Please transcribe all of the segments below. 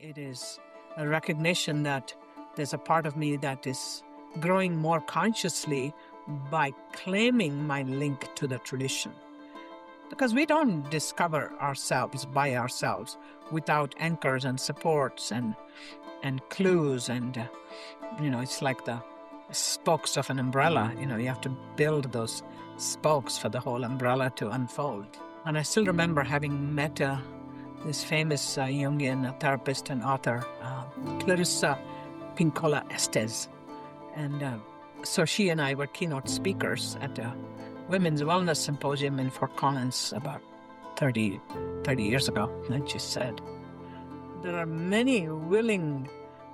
It is a recognition that there's a part of me that is growing more consciously by claiming my link to the tradition. Because we don't discover ourselves by ourselves without anchors and supports and clues. And, it's like the spokes of an umbrella. You have to build those spokes for the whole umbrella to unfold. And I still remember having met this famous Jungian therapist and author, Clarissa Pinkola Estes. And so she and I were keynote speakers at a women's wellness symposium in Fort Collins about 30 years ago. And she said, there are many willing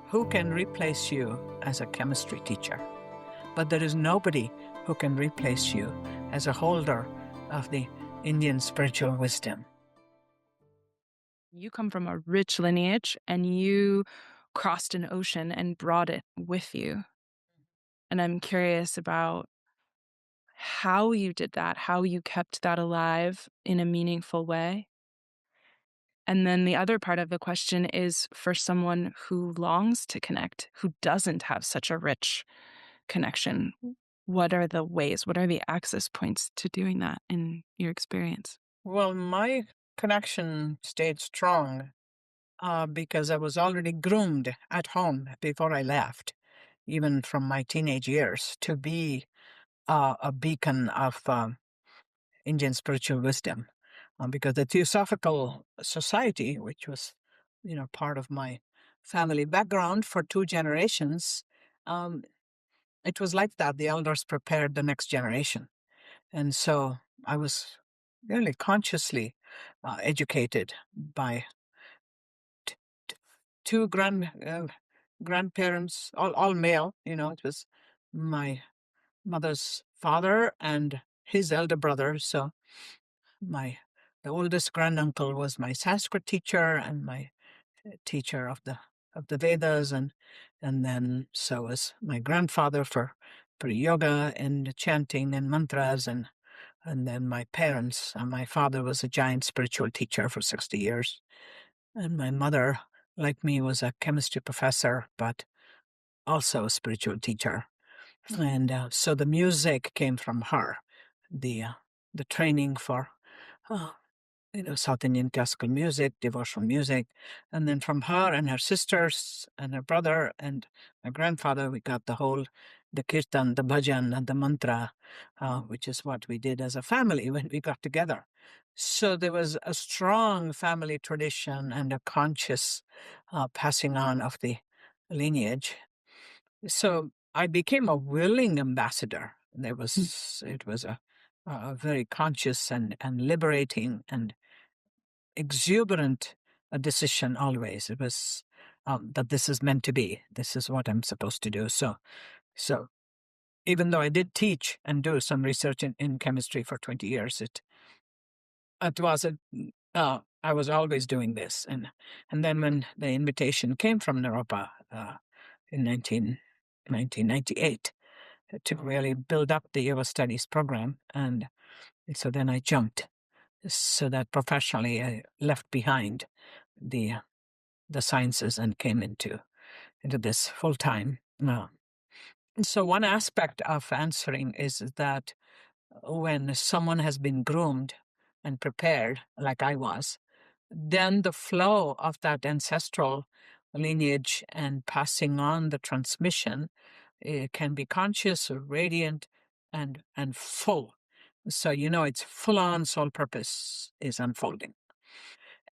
who can replace you as a chemistry teacher, but there is nobody who can replace you as a holder of the Indian spiritual wisdom. You come from a rich lineage and you crossed an ocean and brought it with you. And I'm curious about how you did that, how you kept that alive in a meaningful way. And then the other part of the question is for someone who longs to connect, who doesn't have such a rich connection. What are the ways, what are the access points to doing that in your experience? Well, my connection stayed strong because I was already groomed at home before I left, even from my teenage years, to be a beacon of Indian spiritual wisdom. Because the Theosophical Society, which was, part of my family background for 2 generations, it was like that. The elders prepared the next generation. And so I was really consciously educated by t- t- 2 grandparents, all male. It was my mother's father and his elder brother. So the oldest granduncle was my Sanskrit teacher and my teacher of the Vedas, and then so was my grandfather for yoga and chanting and mantras, and then my parents. My father was a giant spiritual teacher for 60 years, and my mother, like me, was a chemistry professor, but also a spiritual teacher. And so the music came from her, the training for uh, South Indian classical music, devotional music. And then from her and her sisters and her brother and my grandfather, we got the kirtan, the bhajan, and the mantra, which is what we did as a family when we got together. So there was a strong family tradition and a conscious passing on of the lineage. So I became a willing ambassador. It was a very conscious and liberating and exuberant decision always. It was that this is meant to be. This is what I'm supposed to do. So even though I did teach and do some research in chemistry for 20 years, it wasn't. I was always doing this, and then when the invitation came from Naropa in 1998 to really build up the yoga studies program, and so then I jumped. So that professionally I left behind the sciences and came into this full time. So one aspect of answering is that when someone has been groomed and prepared, like I was, then the flow of that ancestral lineage and passing on the transmission, it can be conscious, radiant, and full. So it's full on soul purpose is unfolding.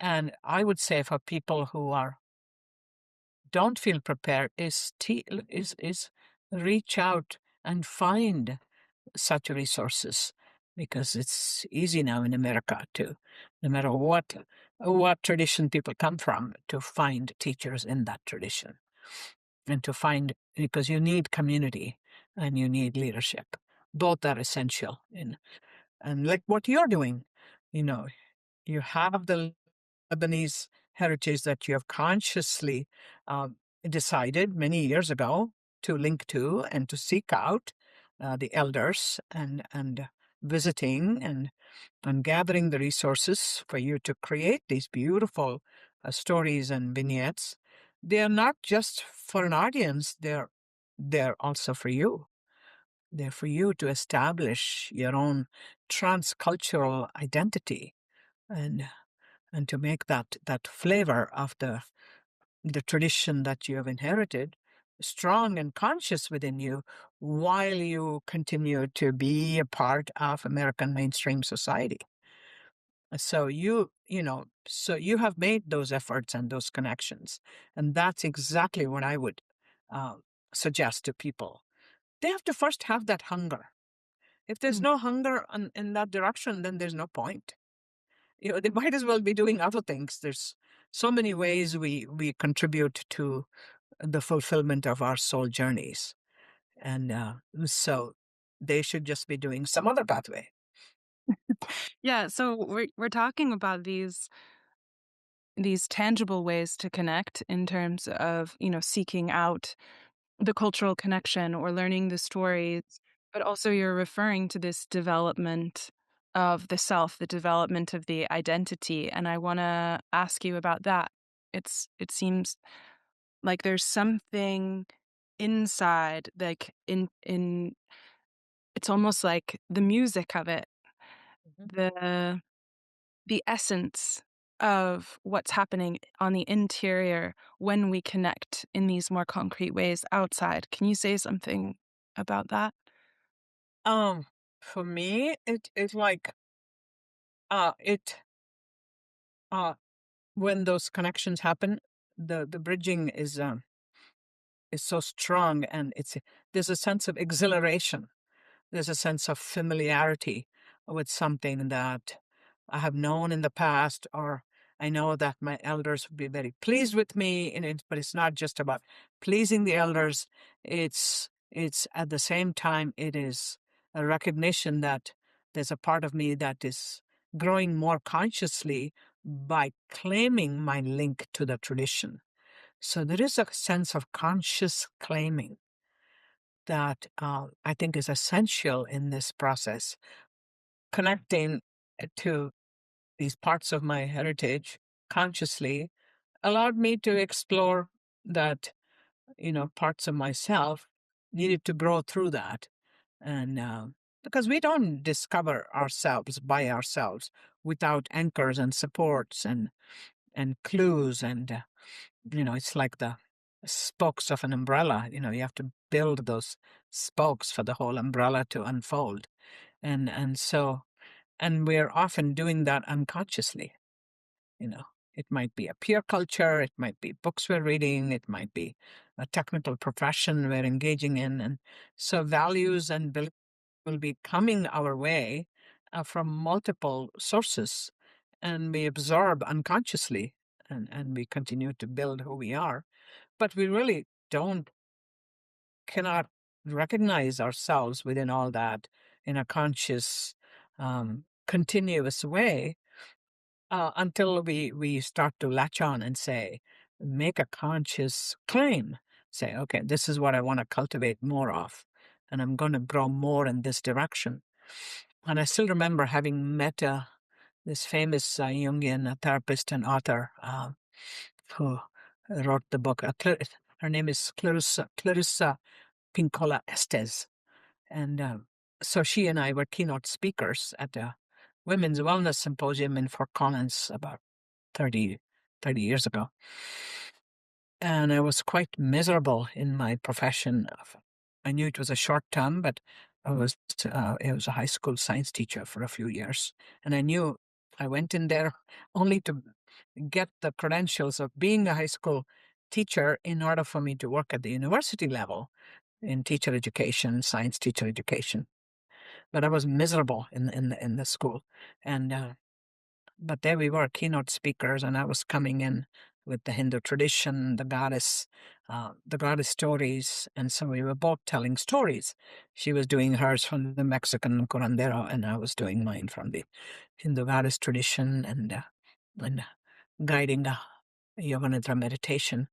And I would say for people who don't feel prepared is reach out and find such resources, because it's easy now in America to, no matter what tradition people come from, to find teachers in that tradition, and to find, because you need community and you need leadership. Both are essential. And like what you're doing, you have the Lebanese heritage that you have consciously decided many years ago to link to and to seek out the elders and visiting and gathering the resources for you to create these beautiful stories and vignettes. they are not just for an audience, they're also for you. They're for you to establish your own transcultural identity, and and to make that flavor of the tradition that you have inherited strong and conscious within you, while you continue to be a part of American mainstream society. So so you have made those efforts and those connections, and that's exactly what I would uh, suggest to people. They have to first have that hunger. If there's Mm. no hunger in that direction, then there's no point. They might as well be doing other things. There's so many ways we contribute to the fulfillment of our soul journeys, and so they should just be doing some other pathway. Yeah, so we're talking about these tangible ways to connect in terms of, seeking out the cultural connection or learning the stories, but also you're referring to this development of the self, the development of the identity, and I wanna ask you about that. It seems like there's something inside, like, in it's almost like the music of it, Mhm. the the essence of what's happening on the interior when we connect in these more concrete ways outside. Can you say something about that? Um, for me, it's like it uh when those connections happen, the bridging is so strong, and there's a sense of exhilaration. There's a sense of familiarity with something that I have known in the past, or I know that my elders would be very pleased with me in it, but it's not just about pleasing the elders. It's at the same time, it is a recognition that there's a part of me that is growing more consciously by claiming my link to the tradition. So there is a sense of conscious claiming that I think is essential in this process. Connecting to these parts of my heritage consciously allowed me to explore that, parts of myself needed to grow through that. And because we don't discover ourselves by ourselves without anchors and supports and clues, and it's like the spokes of an umbrella. You have to build those spokes for the whole umbrella to unfold. And we're often doing that unconsciously. you know it might be a peer culture, it might be books we're reading, it might be a technical profession we're engaging in, and so values and beliefs will be coming our way from multiple sources, and we absorb unconsciously, and we continue to build who we are, but we really don't cannot recognize ourselves within all that in a conscious, continuous way, until we start to latch on and say, make a conscious claim, say, okay, this is what I want to cultivate more of, and I'm going to grow more in this direction. And I still remember having met this famous Jungian therapist and author, who wrote the book. Her name is Clarissa Pincola Estes. And so she and I were keynote speakers at a women's wellness symposium in Fort Collins about 30, 30 years ago. And I was quite miserable in my profession. I knew it was a short term, but I was a high school science teacher for a few years. And I knew I went in there only to get the credentials of being a high school teacher in order for me to work at the university level in teacher education, science teacher education. But I was miserable in the school, and but there we were, keynote speakers, and I was coming in with the Hindu tradition, the goddess stories, and so we were both telling stories. She was doing hers from the Mexican curandero, and I was doing mine from the Hindu goddess tradition, and guiding a yoga nidra meditation.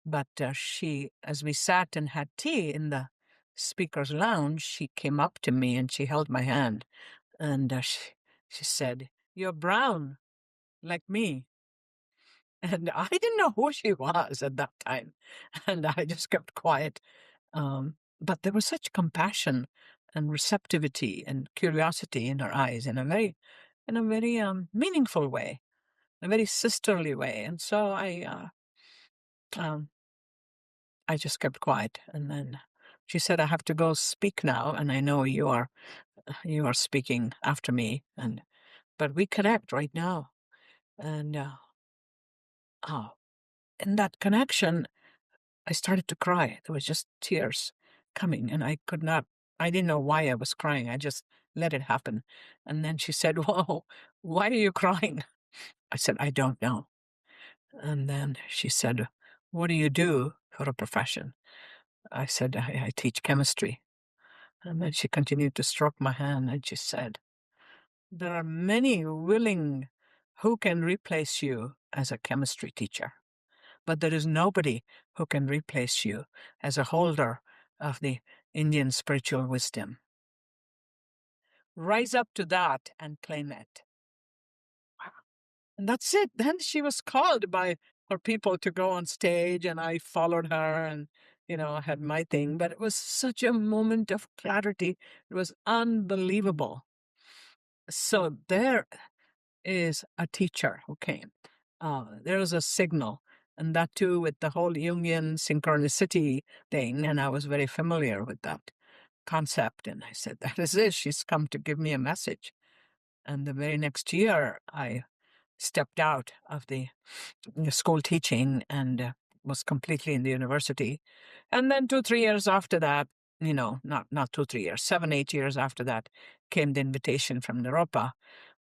But as we sat and had tea in the speaker's lounge, she came up to me and she held my hand, and she said, "You're brown like me." And I didn't know who she was at that time, and I just kept quiet. But there was such compassion and receptivity and curiosity in her eyes in a very meaningful way, a very sisterly way. And so um, I just kept quiet. And then she said, "I have to go speak now, and I know you are speaking after me, and but we connect right now." And oh, in that connection, I started to cry. There was just tears coming, and I didn't know why I was crying. I just let it happen. And then she said, "Whoa, why are you crying?" I said, "I don't know." And then she said, "What do you do for a profession?" I said, I teach chemistry." And then she continued to stroke my hand and she said, "There are many willing who can replace you as a chemistry teacher, but there is nobody who can replace you as a holder of the Indian spiritual wisdom. Rise up to that and claim it." And that's it. Then she was called by her people to go on stage, and I followed her and, I had my thing. But it was such a moment of clarity. It was unbelievable. So there is a teacher who came. There was a signal, and that too with the whole Jungian synchronicity thing. And I was very familiar with that concept. And I said, "That is it. She's come to give me a message." And the very next year, I stepped out of the school teaching and was completely in the university. And then 2, 3 years after that, not 2, 3 years, 7, 8 years after that, came the invitation from Naropa.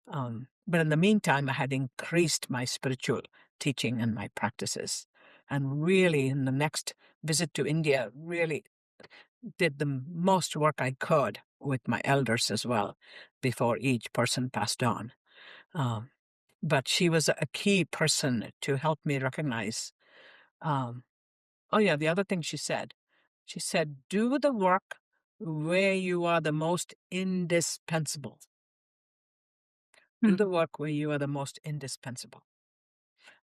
But in the meantime, I had increased my spiritual teaching and my practices. And really, in the next visit to India, really did the most work I could with my elders as well before each person passed on. Um, but she was a key person to help me recognize. Um, oh, yeah, the other thing she said, "Do the work where you are the most indispensable. Do Hmm. the work where you are the most indispensable.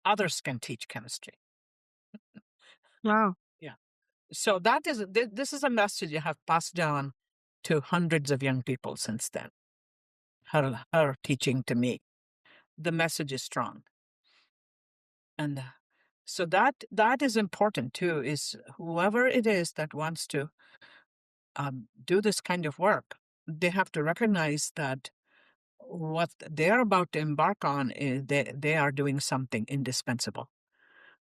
Others can teach chemistry." Wow. Yeah. So this is a message I have passed down to hundreds of young people since then. Her teaching to me. The message is strong. And so that is important too, is whoever it is that wants to do this kind of work, they have to recognize that what they're about to embark on is they are doing something indispensable.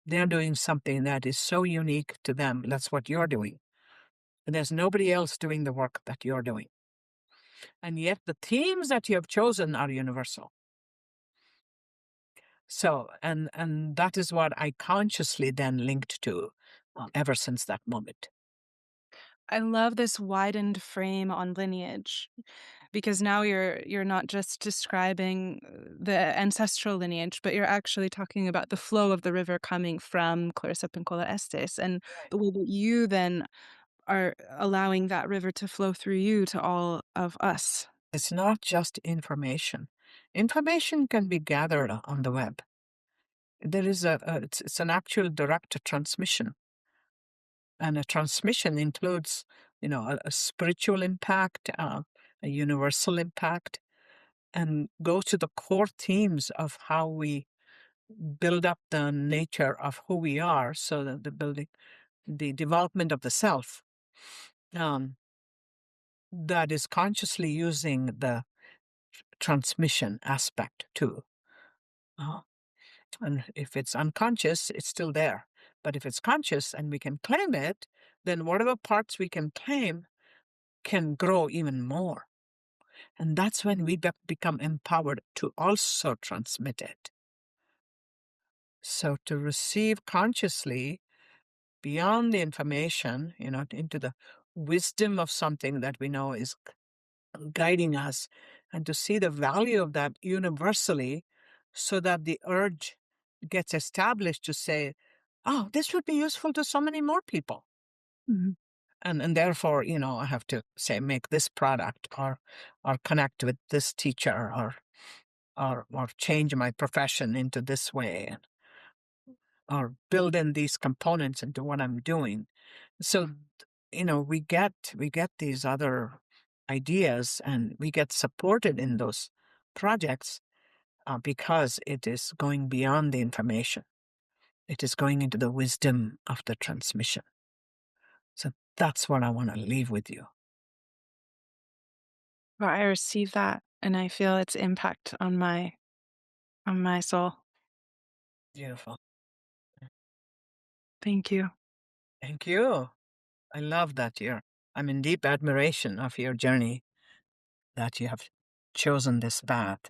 They're doing something that is so unique to them. That's what you're doing. And there's nobody else doing the work that you're doing. And yet the themes that you have chosen are universal. So, and that is what I consciously then linked to ever since that moment. I love this widened frame on lineage because now you're not just describing the ancestral lineage, but you're actually talking about the flow of the river coming from Clarissa Pinkola Estes and Right. the way that you then are allowing that river to flow through you to all of us. It's not just information. Information can be gathered on the web. There is it's an actual direct transmission, and a transmission includes, a spiritual impact, a universal impact, and goes to the core themes of how we build up the nature of who we are. So that the development of the self, um, that is consciously using the transmission aspect too. Uh, and if it's unconscious, it's still there. But if it's conscious and we can claim it, then whatever parts we can claim can grow even more. And that's when we become empowered to also transmit it. So to receive consciously beyond the information, into the wisdom of something that we know is guiding us, and to see the value of that universally, so that the urge gets established to say, "Oh, this would be useful to so many more people." Mhm. And therefore, I have to say, make this product, or connect with this teacher, or change my profession into this way. or build in these components into what I'm doing. So, we get these other ideas, and we get supported in those projects because it is going beyond the information. It is going into the wisdom of the transmission. So that's what I want to leave with you. Well, I receive that and I feel its impact on my soul. Beautiful. Thank you. Thank you. I love that I'm in deep admiration of your journey, that you have chosen this path.